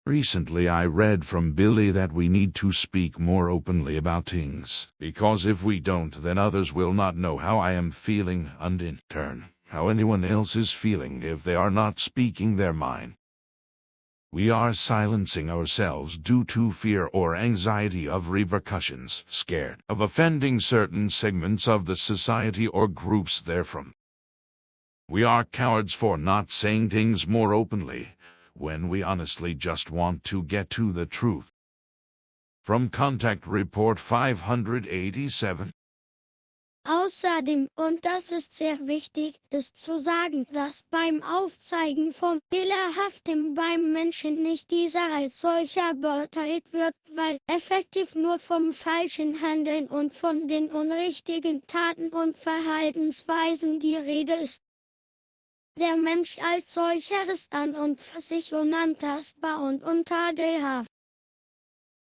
Recently I read from Billy that we need to speak more openly about things, because if we don't, then others will not know how I am feeling, and in turn, how anyone else is feeling if they are not speaking their mind. We are silencing ourselves due to fear or anxiety of repercussions, scared of offending certain segments of the society or groups therefrom. We are cowards for not saying things more openly, when we honestly just want to get to the truth. From Contact Report 587. Außerdem, und das ist sehr wichtig, ist zu sagen, dass beim Aufzeigen von Fehlerhaftem beim Menschen nicht dieser als solcher beurteilt wird, weil effektiv nur vom falschen Handeln und von den unrichtigen Taten und Verhaltensweisen die Rede ist. Der Mensch als solcher ist an und für sich unantastbar und untadelhaft.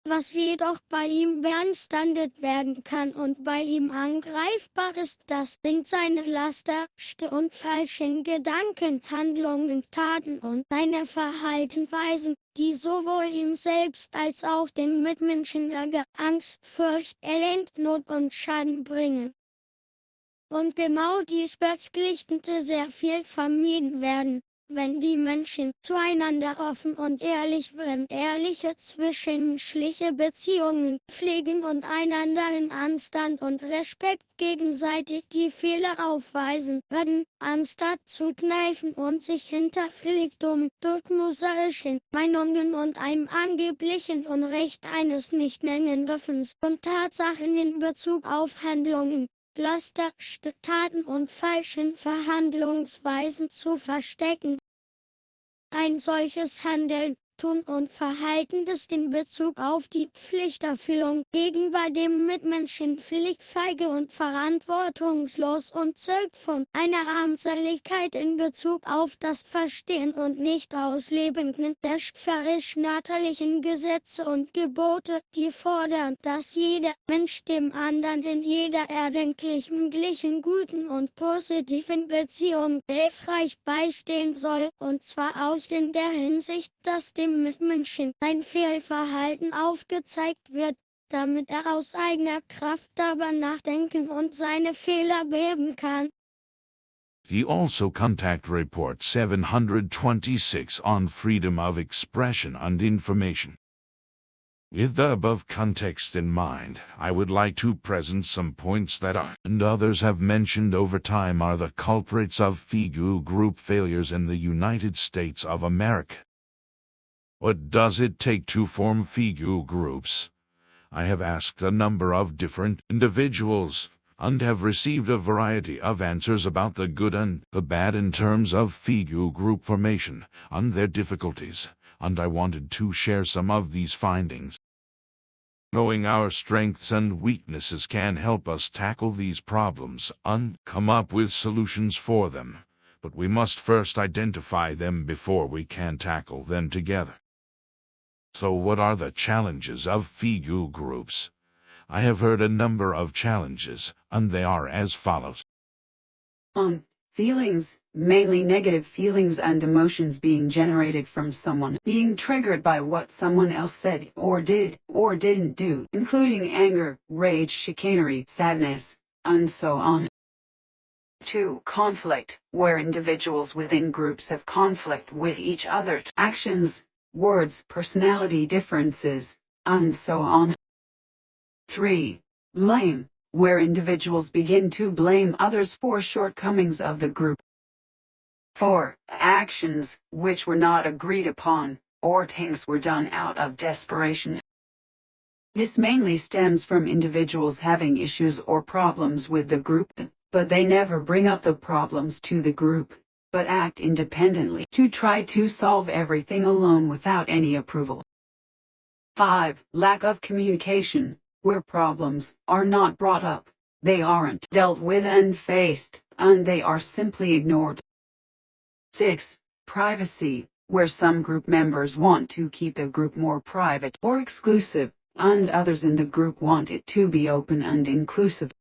Was jedoch bei ihm beanstandet werden kann und bei ihm angreifbar ist, das sind seine Laster, und falschen Gedanken, Handlungen, Taten und seine Verhaltensweisen, die sowohl ihm selbst als auch den Mitmenschen Ärger, Angst, Furcht, Elend, Not und Schaden bringen. Und genau dies könnte sehr viel vermieden werden, wenn die Menschen zueinander offen und ehrlich wären, ehrliche zwischenmenschliche Beziehungen pflegen und einander in Anstand und Respekt gegenseitig die Fehler aufweisen würden, anstatt zu kneifen und sich hinter Felligtum, durchmuserischen Meinungen und einem angeblichen Unrecht eines nicht nennen dürfens und Tatsachen in Bezug auf Handlungen, Laster, Taten und falschen Verhandlungsweisen zu verstecken. Ein solches Handeln, Tun und Verhalten ist in Bezug auf die Pflichterfüllung gegenüber dem Mitmenschen völlig feige und verantwortungslos und zeugt von einer Armseligkeit in Bezug auf das Verstehen und Nicht-Ausleben der schöpferisch-natürlichen Gesetze und Gebote, die fordern, dass jeder Mensch dem anderen in jeder erdenklichen, glichen, guten und positiven Beziehung hilfreich beistehen soll, und zwar auch in der Hinsicht, dass dem Mitmenschen ein Fehlverhalten aufgezeigt wird, damit er aus eigener Kraft darüber nachdenken und seine Fehler beheben kann. The also Contact Report 726 on Freedom of Expression and Information. With the above context in mind, I would like to present some points that I and others have mentioned over time are the culprits of FIGU group failures in the United States of America. What does it take to form FIGU groups? I have asked a number of different individuals, and have received a variety of answers about the good and the bad in terms of FIGU group formation, and their difficulties, and I wanted to share some of these findings. Knowing our strengths and weaknesses can help us tackle these problems and come up with solutions for them, but we must first identify them before we can tackle them together. So what are the challenges of FIGU groups? I have heard a number of challenges, and they are as follows. Feelings, mainly negative feelings and emotions being generated from someone, being triggered by what someone else said or did or didn't do, including anger, rage, chicanery, sadness, and so on. 2. Conflict, where individuals within groups have conflict with each other, actions, words, personality differences, and so on. 3. Blame, where individuals begin to blame others for shortcomings of the group. 4. Actions, which were not agreed upon, or things were done out of desperation. This mainly stems from individuals having issues or problems with the group, but they never bring up the problems to the group, but act independently to try to solve everything alone without any approval. 5. Lack of communication, where problems are not brought up, they aren't dealt with and faced, and they are simply ignored. 6. Privacy, where some group members want to keep the group more private or exclusive, and others in the group want it to be open and inclusive.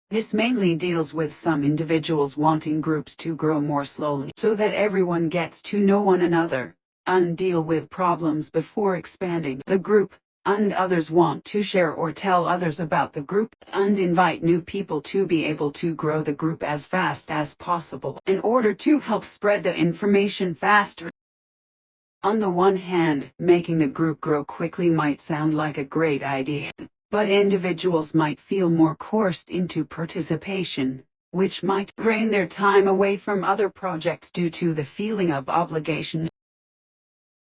This mainly deals with some individuals wanting groups to grow more slowly so that everyone gets to know one another, and deal with problems before expanding the group, and others want to share or tell others about the group and invite new people to be able to grow the group as fast as possible in order to help spread the information faster. On the one hand, making the group grow quickly might sound like a great idea, but individuals might feel more coerced into participation, which might drain their time away from other projects due to the feeling of obligation.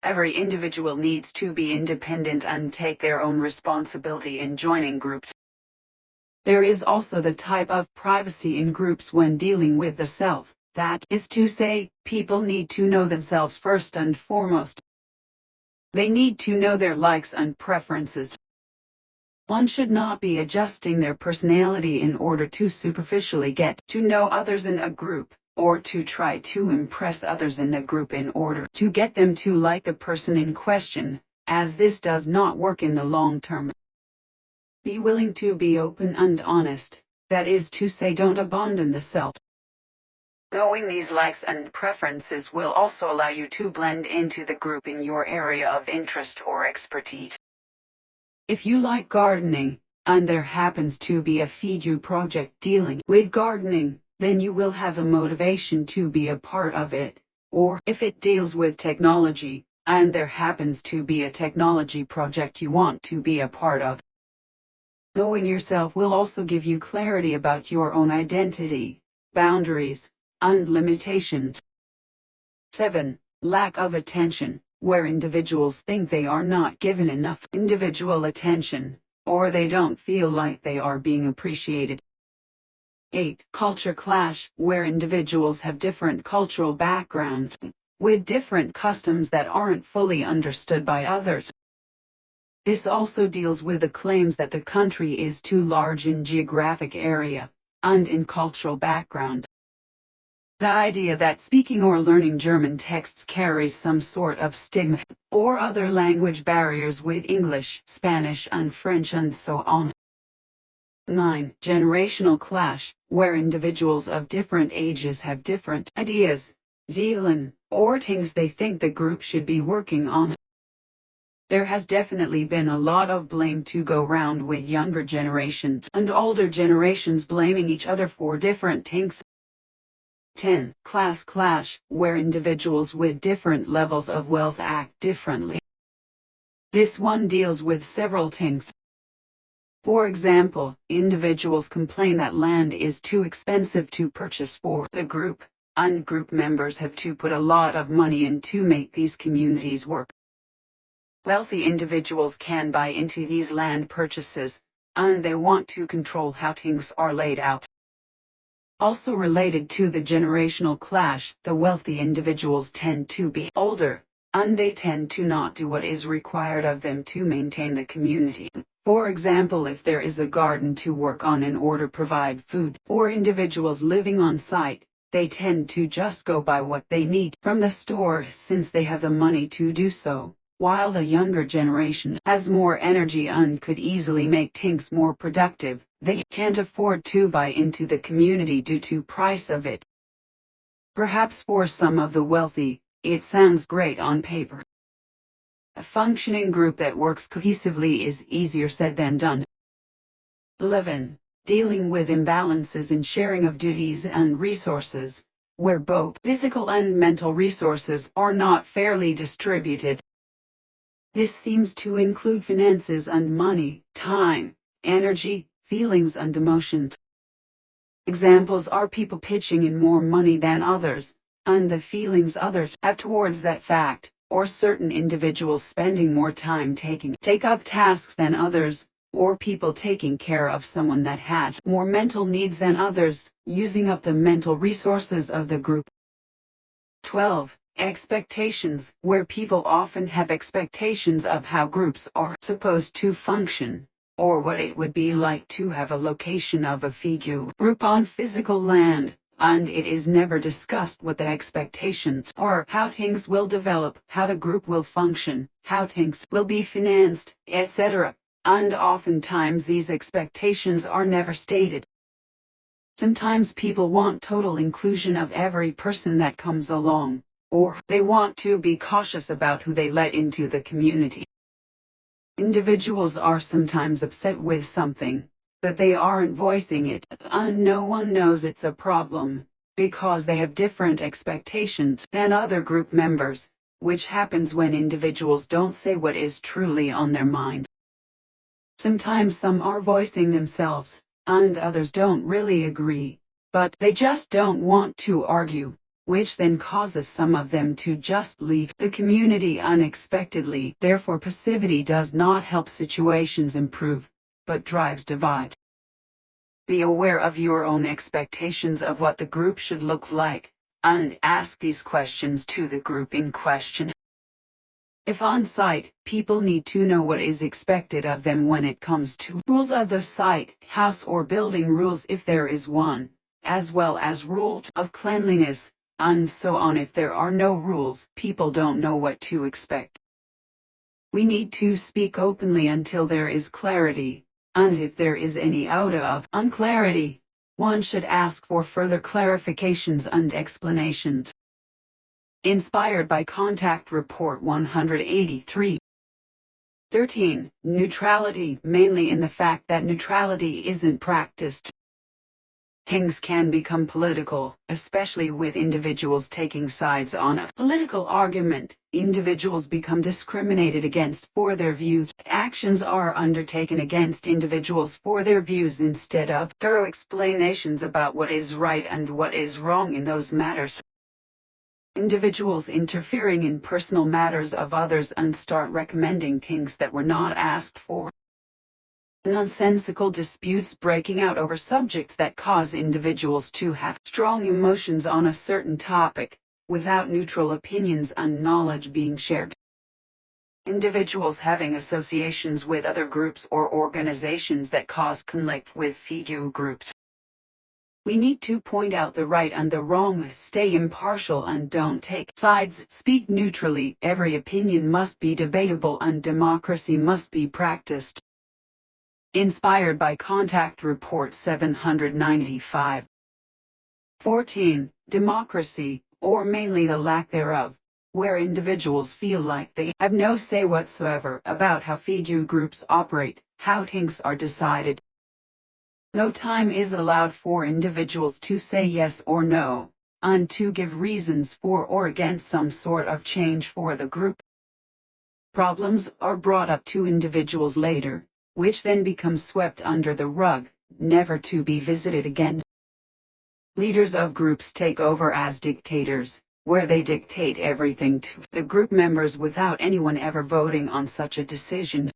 Every individual needs to be independent and take their own responsibility in joining groups. There is also the type of privacy in groups when dealing with the self. That is to say, people need to know themselves first and foremost. They need to know their likes and preferences. One should not be adjusting their personality in order to superficially get to know others in a group, or to try to impress others in the group in order to get them to like the person in question, as this does not work in the long term. Be willing to be open and honest, that is to say, don't abandon the self. Knowing these likes and preferences will also allow you to blend into the group in your area of interest or expertise. If you like gardening, and there happens to be a FIGU project dealing with gardening, then you will have a motivation to be a part of it. Or if it deals with technology, and there happens to be a technology project you want to be a part of. Knowing yourself will also give you clarity about your own identity, boundaries, and limitations. 7. Lack of attention, where individuals think they are not given enough individual attention, or they don't feel like they are being appreciated. 8. Culture clash, where individuals have different cultural backgrounds, with different customs that aren't fully understood by others. This also deals with the claims that the country is too large in geographic area, and in cultural background. The idea that speaking or learning German texts carries some sort of stigma, or other language barriers with English, Spanish and French and so on. 9. Generational clash, where individuals of different ages have different ideas, dealing, or things they think the group should be working on. There has definitely been a lot of blame to go round with younger generations and older generations blaming each other for different things. 10. Class clash, where individuals with different levels of wealth act differently. This one deals with several things. For example, individuals complain that land is too expensive to purchase for the group, and group members have to put a lot of money in to make these communities work. Wealthy individuals can buy into these land purchases, and they want to control how things are laid out. Also related to the generational clash, the wealthy individuals tend to be older, and they tend to not do what is required of them to maintain the community. For example, if there is a garden to work on in order to provide food for individuals living on site, they tend to just go buy what they need from the store since they have the money to do so, while the younger generation has more energy and could easily make things more productive. They can't afford to buy into the community due to price of it. Perhaps for some of the wealthy, it sounds great on paper. A functioning group that works cohesively is easier said than done. 11. Dealing with imbalances in sharing of duties and resources, where both physical and mental resources are not fairly distributed. This seems to include finances and money, time, energy, feelings and emotions. Examples are people pitching in more money than others, and the feelings others have towards that fact, or certain individuals spending more time take up tasks than others, or people taking care of someone that has more mental needs than others, using up the mental resources of the group. 12. Expectations, where people often have expectations of how groups are supposed to function, or what it would be like to have a location of a FIGU group on physical land, and it is never discussed what the expectations are, how things will develop, how the group will function, how things will be financed, etc. And oftentimes these expectations are never stated. Sometimes people want total inclusion of every person that comes along, or they want to be cautious about who they let into the community. Individuals are sometimes upset with something, but they aren't voicing it, and no one knows it's a problem, because they have different expectations than other group members, which happens when individuals don't say what is truly on their mind. Sometimes some are voicing themselves, and others don't really agree, but they just don't want to argue, which then causes some of them to just leave the community unexpectedly. Therefore, passivity does not help situations improve, but drives divide. Be aware of your own expectations of what the group should look like, and ask these questions to the group in question. If on site, people need to know what is expected of them when it comes to rules of the site, house or building rules if there is one, as well as rules of cleanliness, and so on. If there are no rules, people don't know what to expect. We need to speak openly until there is clarity, and if there is any out of unclarity, one should ask for further clarifications and explanations. Inspired by Contact Report 183. 13. Neutrality, mainly in the fact that neutrality isn't practiced. Things can become political, especially with individuals taking sides on a political argument. Individuals become discriminated against for their views. Actions are undertaken against individuals for their views instead of thorough explanations about what is right and what is wrong in those matters. Individuals interfering in personal matters of others and start recommending things that were not asked for. Nonsensical disputes breaking out over subjects that cause individuals to have strong emotions on a certain topic, without neutral opinions and knowledge being shared. Individuals having associations with other groups or organizations that cause conflict with FIGU groups. We need to point out the right and the wrong, stay impartial and don't take sides, speak neutrally. Every opinion must be debatable and democracy must be practiced. Inspired by Contact Report 795. 14. Democracy, or mainly the lack thereof, where individuals feel like they have no say whatsoever about how FIGU groups operate, how things are decided. No time is allowed for individuals to say yes or no, and to give reasons for or against some sort of change for the group. Problems are brought up to individuals later, which then become swept under the rug, never to be visited again. Leaders of groups take over as dictators, where they dictate everything to the group members without anyone ever voting on such a decision.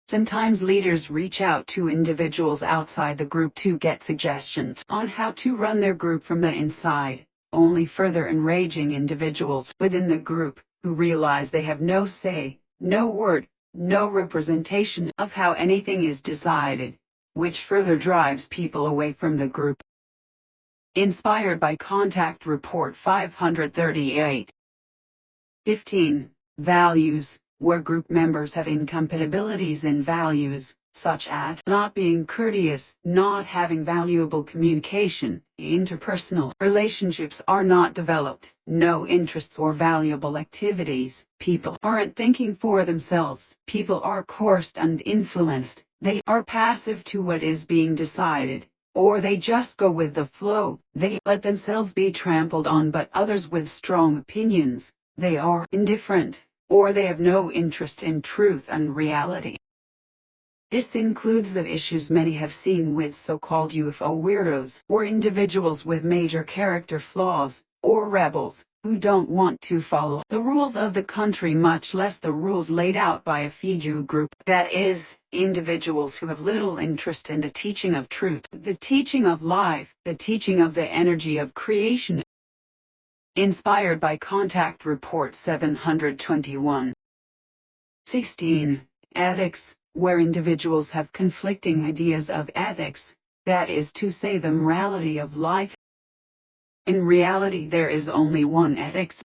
Sometimes leaders reach out to individuals outside the group to get suggestions on how to run their group from the inside, only further enraging individuals within the group, who realize they have no say, no word, no representation of how anything is decided, which further drives people away from the group. Inspired by Contact Report 538. 15. Values, where group members have incompatibilities in values, such as not being courteous, not having valuable communication, interpersonal relationships are not developed, no interests or valuable activities, people aren't thinking for themselves, people are coerced and influenced, they are passive to what is being decided, or they just go with the flow, they let themselves be trampled on by others with strong opinions, they are indifferent, or they have no interest in truth and reality. This includes the issues many have seen with so-called UFO weirdos, or individuals with major character flaws, or rebels, who don't want to follow the rules of the country, much less the rules laid out by a FIGU group. That is, individuals who have little interest in the teaching of truth, the teaching of life, the teaching of the energy of creation. Inspired by Contact Report 721. 16. Ethics, where individuals have conflicting ideas of ethics, that is to say the morality of life. In reality, there is only one ethics.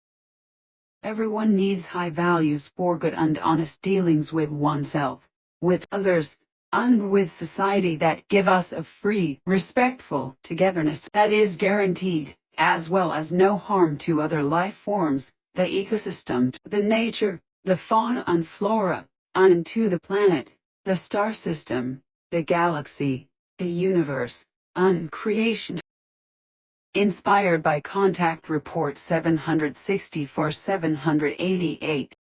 Everyone needs high values for good and honest dealings with oneself, with others, and with society that give us a free, respectful togetherness that is guaranteed, as well as no harm to other life forms, the ecosystem, the nature, the fauna and flora, and to the planet, the star system, the galaxy, the universe, and creation. Inspired by Contact Report 764-788.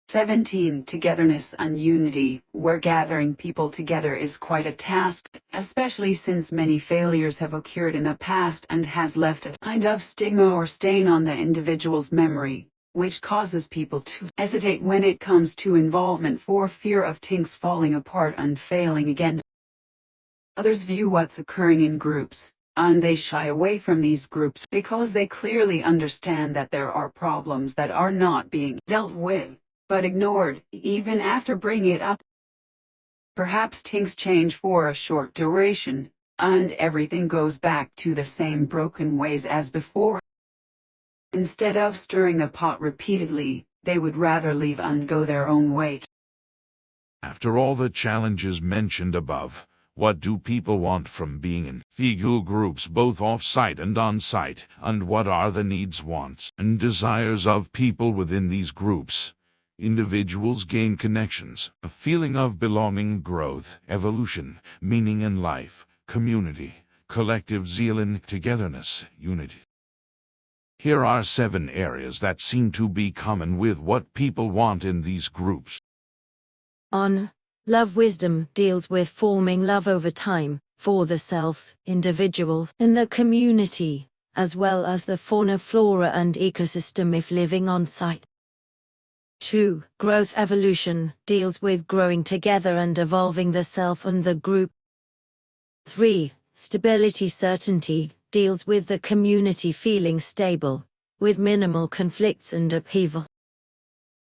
17. Togetherness and unity, where gathering people together is quite a task, especially since many failures have occurred in the past and has left a kind of stigma or stain on the individual's memory, which causes people to hesitate when it comes to involvement for fear of things falling apart and failing again. Others view what's occurring in groups, and they shy away from these groups because they clearly understand that there are problems that are not being dealt with, but ignored, even after bringing it up. Perhaps things change for a short duration, and everything goes back to the same broken ways as before. Instead of stirring the pot repeatedly, they would rather leave and go their own way. After all the challenges mentioned above, what do people want from being in FIGU groups both off-site and on-site, and what are the needs, wants, and desires of people within these groups? Individuals gain connections, a feeling of belonging, growth, evolution, meaning in life, community, collective zeal and togetherness, unity. Here are 7 areas that seem to be common with what people want in these groups. On. Love wisdom deals with forming love over time, for the self, individual, and the community, as well as the fauna, flora and ecosystem if living on site. 2. Growth evolution deals with growing together and evolving the self and the group. 3. Stability certainty deals with the community feeling stable, with minimal conflicts and upheaval.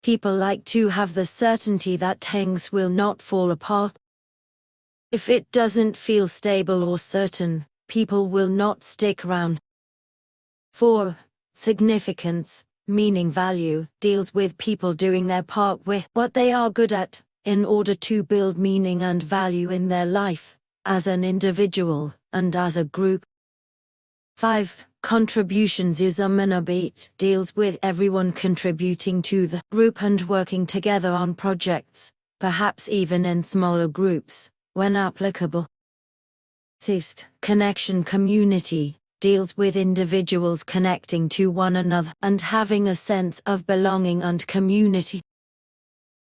People like to have the certainty that things will not fall apart. If it doesn't feel stable or certain, people will not stick around. 4. Significance, meaning, value, deals with people doing their part with what they are good at, in order to build meaning and value in their life, as an individual, and as a group. 5. Contributions is a beat deals with everyone contributing to the group and working together on projects, perhaps even in smaller groups, when applicable. 6. Connection community deals with individuals connecting to one another and having a sense of belonging and community.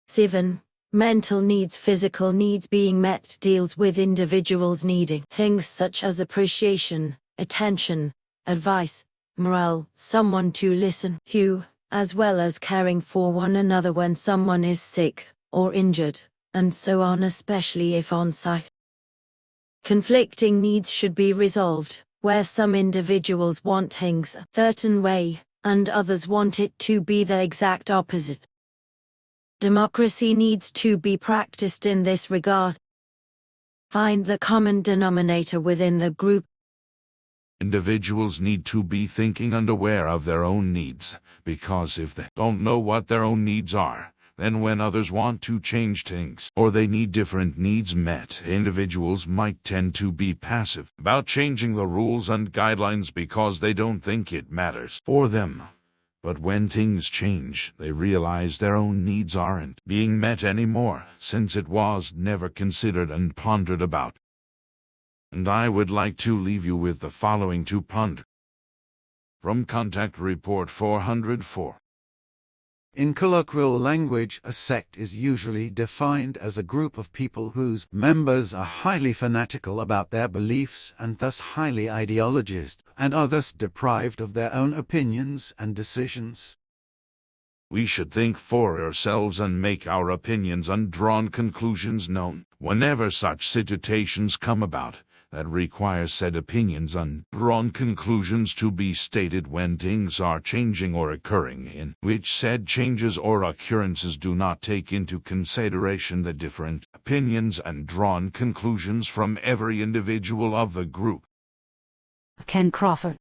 7. Mental needs physical needs being met deals with individuals needing things such as appreciation, attention, advice, morale, someone to listen to, as well as caring for one another when someone is sick or injured, and so on, especially if on site. Conflicting needs should be resolved, where some individuals want things a certain way, and others want it to be the exact opposite. Democracy needs to be practiced in this regard. Find the common denominator within the group. Individuals need to be thinking and aware of their own needs, because if they don't know what their own needs are, then when others want to change things, or they need different needs met, individuals might tend to be passive about changing the rules and guidelines because they don't think it matters for them. But when things change, they realize their own needs aren't being met anymore, since it was never considered and pondered about. And I would like to leave you with the following to ponder. From Contact Report 404. In colloquial language, a sect is usually defined as a group of people whose members are highly fanatical about their beliefs and thus highly ideologized, and are thus deprived of their own opinions and decisions. We should think for ourselves and make our opinions and drawn conclusions known whenever such situations come about, that require said opinions and drawn conclusions to be stated when things are changing or occurring, in which said changes or occurrences do not take into consideration the different opinions and drawn conclusions from every individual of the group. Ken Crawford.